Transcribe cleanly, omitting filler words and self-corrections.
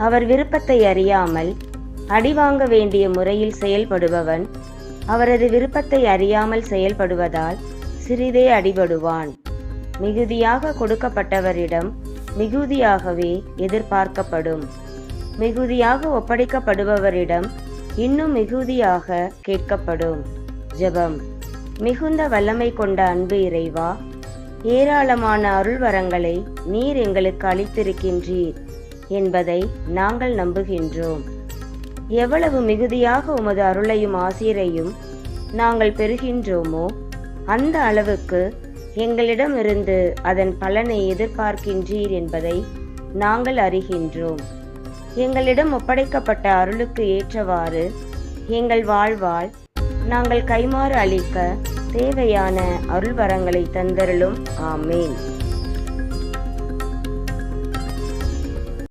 அவர் விருப்பத்தை அறியாமல் அடிவாங்க வேண்டிய முறையில் செயல்படுபவன் அவரது விருப்பத்தை அறியாமல் செயல்படுவதால் சிறிதே அடிபடுவான். மிகுதியாக கொடுக்கப்பட்டவரிடம் மிகுதியாகவே எதிர்பார்க்கப்படும். மிகுதியாக ஒப்படைக்கப்படுபவரிடம் இன்னும் மிகுதியாக கேட்கப்படும். ஜெபம். மிகுந்த வல்லமை கொண்ட அன்பு இறைவா, ஏராளமான அருள்வரங்களை நீர் எங்களுக்கு அளித்திருக்கின்றீர் என்பதை நாங்கள் நம்புகின்றோம். எவ்வளவு மிகுதியாக உமது அருளையும் ஆசீரையும் நாங்கள் பெறுகின்றோமோ அந்த அளவுக்கு எங்களிடமிருந்து அதன் பலனை எதிர்பார்க்கின்றீர் என்பதை நாங்கள் அறிகின்றோம். எங்களிடம் ஒப்படைக்கப்பட்ட அருளுக்கு ஏற்றவாறு எங்கள் வாழ்வால் நாங்கள் கைமாறு அளிக்க தேவையான அருள்வரங்களை தந்தருளும். ஆமேன்.